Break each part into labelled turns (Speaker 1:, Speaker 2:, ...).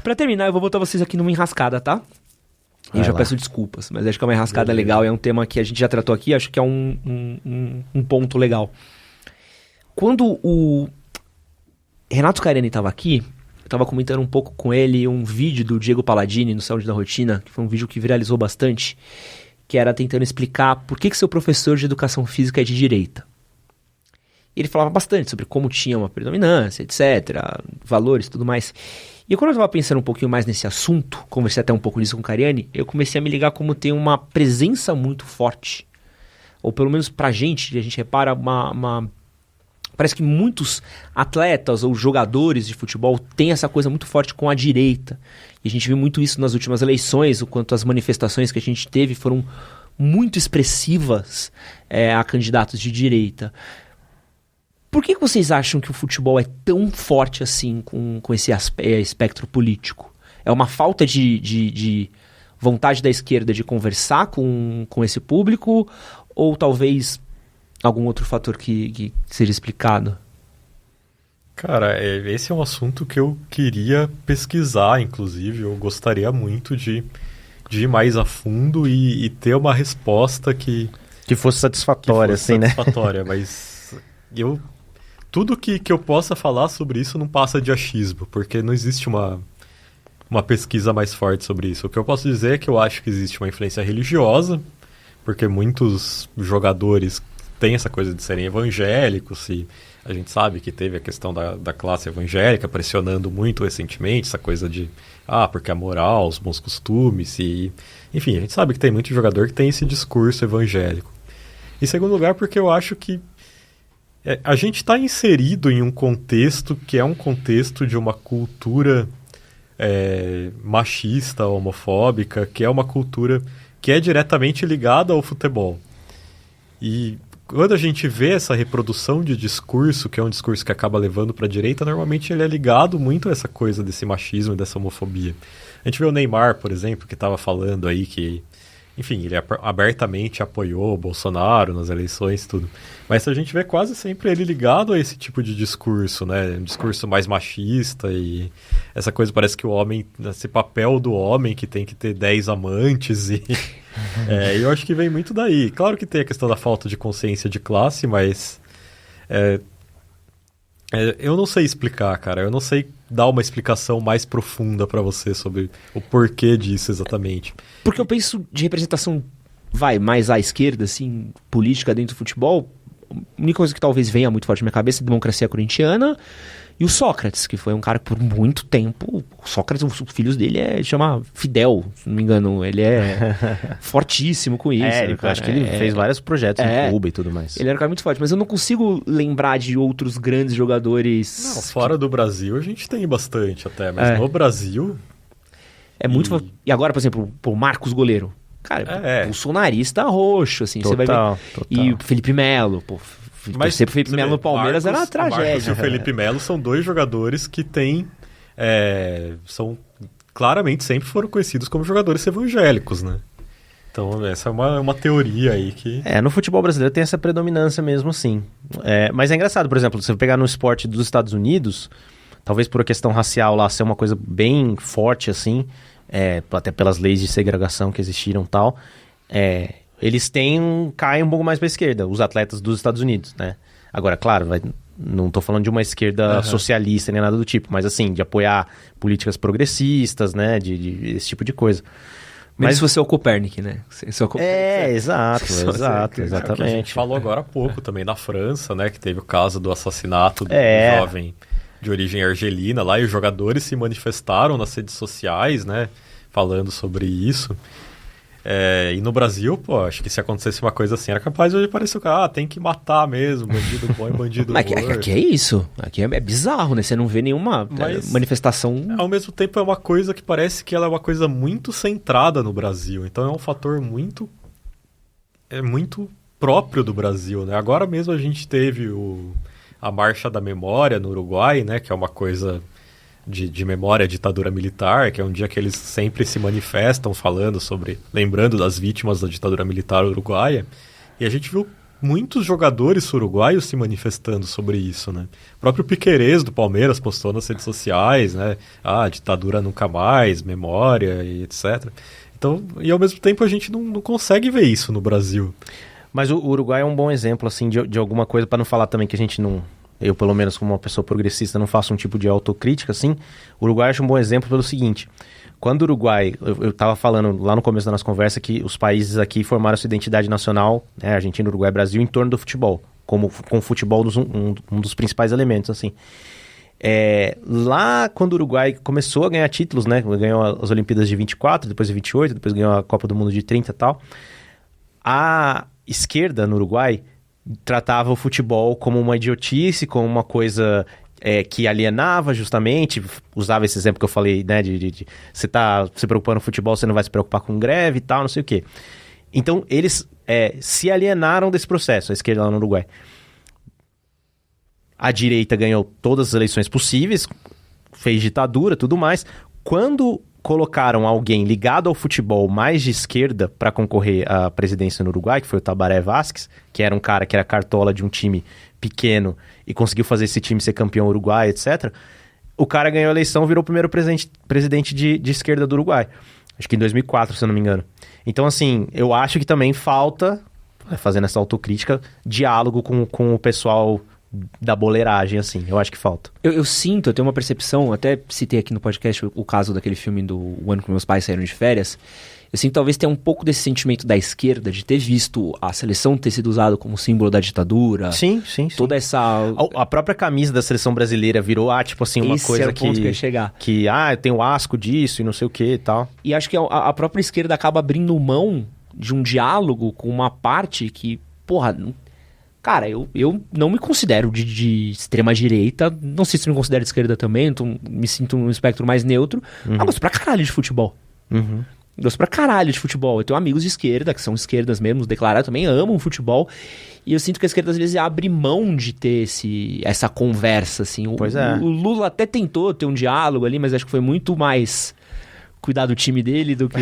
Speaker 1: Pra terminar, eu vou botar vocês aqui numa enrascada, tá? Eu já peço desculpas, mas acho que é uma enrascada legal. É um tema que a gente já tratou aqui, acho que é um ponto legal. Quando o Renato Cariani estava aqui, eu estava comentando um pouco com ele um vídeo do Diego Palladini no Saúde da Rotina, que foi um vídeo que viralizou bastante, que era tentando explicar por que seu professor de educação física é de direita. E ele falava bastante sobre como tinha uma predominância, etc., valores e tudo mais. E quando eu estava pensando um pouquinho mais nesse assunto, conversei até um pouco disso com o Cariani, eu comecei a me ligar como tem uma presença muito forte, ou pelo menos pra gente, a gente repara parece que muitos atletas ou jogadores de futebol têm essa coisa muito forte com a direita. E a gente viu muito isso nas últimas eleições, o quanto as manifestações que a gente teve foram muito expressivas a candidatos de direita. Por que vocês acham que o futebol é tão forte assim com esse espectro político? É uma falta de vontade da esquerda de conversar com esse público? Ou talvez algum outro fator que seja explicado?
Speaker 2: Cara, esse é um assunto que eu queria pesquisar, inclusive. Eu gostaria muito de ir mais a fundo e ter uma resposta que
Speaker 3: fosse satisfatória,
Speaker 2: satisfatória, mas tudo que eu possa falar sobre isso não passa de achismo, porque não existe uma pesquisa mais forte sobre isso. O que eu posso dizer é que eu acho que existe uma influência religiosa, porque muitos jogadores têm essa coisa de serem evangélicos, e a gente sabe que teve a questão da classe evangélica pressionando muito recentemente, essa coisa de, porque a moral, os bons costumes, enfim, a gente sabe que tem muito jogador que tem esse discurso evangélico. Em segundo lugar, porque eu acho que a gente está inserido em um contexto que é um contexto de uma cultura machista, homofóbica, que é uma cultura que é diretamente ligada ao futebol. E quando a gente vê essa reprodução de discurso, que é um discurso que acaba levando para a direita, normalmente ele é ligado muito a essa coisa desse machismo e dessa homofobia. A gente vê o Neymar, por exemplo, que estava falando aí que, enfim, ele abertamente apoiou o Bolsonaro nas eleições e tudo. Mas a gente vê quase sempre ele ligado a esse tipo de discurso, né? Um discurso mais machista e essa coisa, parece que o homem, esse papel do homem que tem que ter 10 amantes e... eu acho que vem muito daí. Claro que tem a questão da falta de consciência de classe, mas eu não sei explicar, cara. Eu não sei dar uma explicação mais profunda pra você sobre o porquê disso exatamente.
Speaker 1: Porque eu penso de representação, mais à esquerda, assim, política dentro do futebol. A única coisa que talvez venha muito forte na minha cabeça é a democracia corintiana e o Sócrates, que foi um cara que por muito tempo... O Sócrates, os filhos dele chama Fidel, se não me engano. Ele é fortíssimo com isso.
Speaker 3: Acho que ele fez vários projetos em Cuba e tudo mais.
Speaker 1: Ele era um cara muito forte, mas eu não consigo lembrar de outros grandes jogadores...
Speaker 2: Não, fora do Brasil a gente tem bastante até, mas no Brasil...
Speaker 1: É muito... E agora, por exemplo, o Marcos Goleiro. Cara, bolsonarista roxo, assim, você vai ver. Total. E o Felipe Melo,
Speaker 2: mas
Speaker 1: torcer pro Felipe Melo no Palmeiras era uma tragédia.
Speaker 2: O Marcos e o Felipe Melo são dois jogadores que têm... claramente sempre foram conhecidos como jogadores evangélicos, né? Então essa é uma teoria aí que...
Speaker 3: no futebol brasileiro tem essa predominância mesmo, sim. Mas é engraçado, por exemplo, se você pegar no esporte dos Estados Unidos, talvez por a questão racial lá ser uma coisa bem forte, assim... até pelas leis de segregação que existiram e tal, eles caem um pouco mais para a esquerda, os atletas dos Estados Unidos, né? Agora, claro, não estou falando de uma esquerda socialista nem nada do tipo, mas assim, de apoiar políticas progressistas, né? De esse tipo de coisa.
Speaker 1: Mas se você é o Copernic, né?
Speaker 3: Exato, exatamente.
Speaker 2: A gente falou agora há pouco também na França, né? Que teve o caso do assassinato do jovem de origem argelina lá, e os jogadores se manifestaram nas redes sociais, né, falando sobre isso. E no Brasil, acho que se acontecesse uma coisa assim, era capaz de parecer que tem que matar mesmo, bandido bom e bandido morto.
Speaker 1: Mas aqui é isso, aqui é bizarro, né, você não vê nenhuma manifestação...
Speaker 2: Ao mesmo tempo é uma coisa que parece que ela é uma coisa muito centrada no Brasil, então é um fator muito próprio do Brasil, né. Agora mesmo a gente teve a Marcha da Memória no Uruguai, né, que é uma coisa de memória à ditadura militar, que é um dia que eles sempre se manifestam falando lembrando das vítimas da ditadura militar uruguaia, e a gente viu muitos jogadores uruguaios se manifestando sobre isso, né? O próprio Piquerez do Palmeiras postou nas redes sociais, né? Ditadura nunca mais, memória e etc. Então, e ao mesmo tempo a gente não consegue ver isso no Brasil.
Speaker 3: Mas o Uruguai é um bom exemplo, assim, de alguma coisa, para não falar também que a gente não... Eu, pelo menos, como uma pessoa progressista, não faço um tipo de autocrítica, assim. O Uruguai acho um bom exemplo pelo seguinte... Quando o Uruguai, eu estava falando lá no começo da nossa conversa que os países aqui formaram sua identidade nacional, né, Argentina, Uruguai, Brasil, em torno do futebol, com o futebol um dos principais elementos, assim. Lá quando o Uruguai começou a ganhar títulos, né, ganhou as Olimpíadas de 24, depois de 28, depois ganhou a Copa do Mundo de 30 e tal, a esquerda no Uruguai tratava o futebol como uma idiotice, como uma coisa... que alienava justamente, usava esse exemplo que eu falei, né, de você tá se preocupando com futebol, você não vai se preocupar com greve e tal, não sei o quê. Então, eles se alienaram desse processo, a esquerda lá no Uruguai. A direita ganhou todas as eleições possíveis, fez ditadura, tudo mais. Quando colocaram alguém ligado ao futebol mais de esquerda para concorrer à presidência no Uruguai, que foi o Tabaré Vázquez, que era um cara que era cartola de um time pequeno e conseguiu fazer esse time ser campeão uruguai, etc. O cara ganhou a eleição, virou o primeiro presidente de esquerda do Uruguai. Acho que em 2004, se eu não me engano. Então, assim, eu acho que também falta, fazendo essa autocrítica, diálogo com o pessoal da boleiragem, assim. Eu acho que falta.
Speaker 1: Eu sinto, eu tenho uma percepção, até citei aqui no podcast o caso daquele filme do O Ano que Meus Pais Saíram de Férias. Eu sinto que talvez tenha um pouco desse sentimento da esquerda de ter visto a seleção ter sido usada como símbolo da ditadura.
Speaker 3: Sim.
Speaker 1: Toda essa...
Speaker 3: A própria camisa da seleção brasileira virou, tipo assim, uma coisa
Speaker 1: era o ponto que eu ia chegar.
Speaker 3: Eu tenho asco disso e não sei o que e tal.
Speaker 1: E acho que a própria esquerda acaba abrindo mão de um diálogo com uma parte que, porra... Cara, eu não me considero de extrema direita, não sei se me considero de esquerda também, então me sinto num espectro mais neutro. Eu gosto pra caralho de futebol. Gosto pra caralho de futebol. Eu tenho amigos de esquerda, que são esquerdas mesmo, declarados também, amam futebol. E eu sinto que a esquerda às vezes abre mão de ter essa conversa, assim. O Lula até tentou ter um diálogo ali, mas acho que foi muito mais cuidar do time dele do que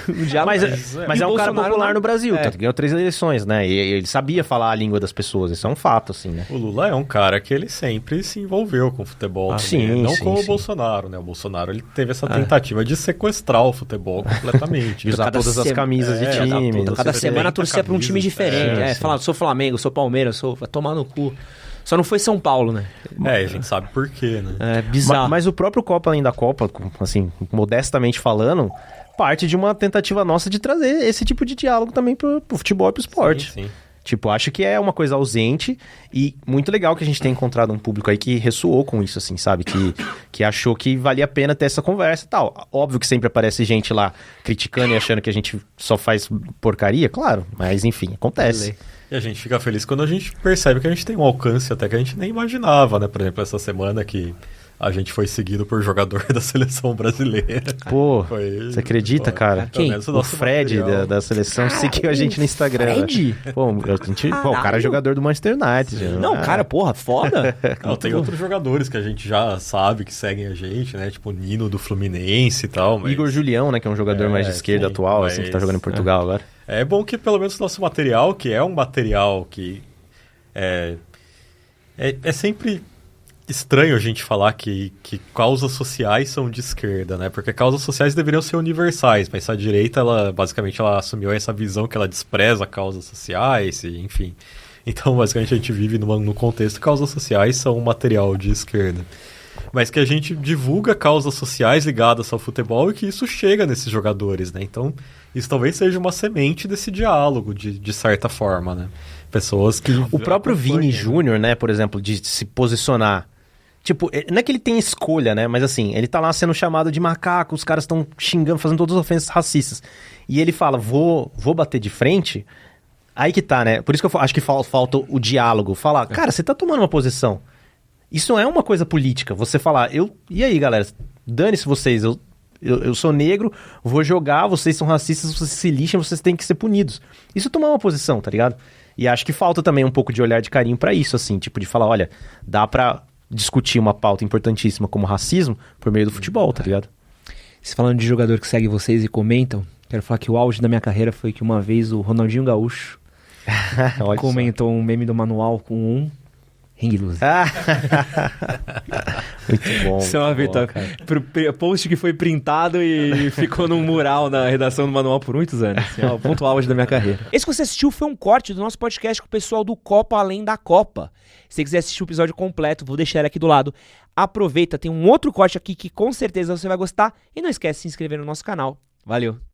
Speaker 1: um diálogo.
Speaker 3: Mas é um cara popular no Brasil, ganhou 3 eleições, né? E ele sabia falar a língua das pessoas, isso é um fato, assim, né?
Speaker 2: O Lula é um cara que ele sempre se envolveu com o futebol, não como o Bolsonaro, né? O Bolsonaro, ele teve essa tentativa de sequestrar o futebol completamente.
Speaker 3: De usar todas as camisas de time.
Speaker 1: Cada semana torcia pra um time diferente. Falar, sou Flamengo, sou Palmeiras, vai tomar no cu. Só não foi São Paulo, né?
Speaker 2: A gente sabe por quê, né?
Speaker 1: É bizarro.
Speaker 3: Mas o próprio Copa Além da Copa, assim, modestamente falando, parte de uma tentativa nossa de trazer esse tipo de diálogo também pro futebol e pro esporte.
Speaker 2: Sim.
Speaker 3: Tipo, acho que é uma coisa ausente e muito legal que a gente tenha encontrado um público aí que ressoou com isso, assim, sabe? Que achou que valia a pena ter essa conversa e tal. Óbvio que sempre aparece gente lá criticando e achando que a gente só faz porcaria, claro. Mas, enfim, acontece.
Speaker 2: E a gente fica feliz quando a gente percebe que a gente tem um alcance até que a gente nem imaginava, né? Por exemplo, essa semana que a gente foi seguido por jogador da seleção brasileira.
Speaker 3: Pô, você acredita, cara?
Speaker 1: Quem?
Speaker 3: O Fred da seleção seguiu a gente no Instagram.
Speaker 1: Fred?
Speaker 3: Pô, o cara é jogador do Manchester United.
Speaker 1: Não, cara, porra, foda.
Speaker 2: Não, tem outros jogadores que a gente já sabe que seguem a gente, né? Tipo o Nino do Fluminense e tal. Mas...
Speaker 3: Igor Julião, né? Que é um jogador mais de esquerda atual, assim, que tá jogando em Portugal agora.
Speaker 2: É bom que pelo menos o nosso material, que é um material que é sempre estranho a gente falar que causas sociais são de esquerda, né? Porque causas sociais deveriam ser universais, mas a direita, ela assumiu essa visão que ela despreza causas sociais, enfim. Então, basicamente, a gente vive no contexto que causas sociais são um material de esquerda. Mas que a gente divulga causas sociais ligadas ao futebol e que isso chega nesses jogadores, né? Então, isso talvez seja uma semente desse diálogo, de certa forma, né? Pessoas que...
Speaker 3: O próprio Vini Júnior, né, por exemplo, de se posicionar. Tipo, não é que ele tem escolha, né? Mas assim, ele tá lá sendo chamado de macaco, os caras estão xingando, fazendo todas as ofensas racistas. E ele fala, vou bater de frente. Aí que tá, né? Por isso que eu acho que falta o diálogo. Falar, cara, você tá tomando uma posição. Isso não é uma coisa política. Você falar, e aí, galera? Dane-se vocês, eu sou negro, vou jogar, vocês são racistas, vocês se lixam, vocês têm que ser punidos. Isso é tomar uma posição, tá ligado? E acho que falta também um pouco de olhar de carinho pra isso, assim. Tipo, de falar, olha, dá pra discutir uma pauta importantíssima como racismo por meio do futebol, tá ligado?
Speaker 1: Você falando de jogador que segue vocês e comentam, quero falar que o auge da minha carreira foi que uma vez o Ronaldinho Gaúcho comentou um meme do manual com um hang loose.
Speaker 3: Muito bom.
Speaker 1: Isso é uma Vitor. Post que foi printado e ficou num mural na redação do manual por muitos anos. Assim, ó, ponto auge da minha carreira. Esse que você assistiu foi um corte do nosso podcast com o pessoal do Copa Além da Copa. Se você quiser assistir o episódio completo, vou deixar ele aqui do lado. Aproveita, tem um outro corte aqui que com certeza você vai gostar. E não esquece de se inscrever no nosso canal. Valeu!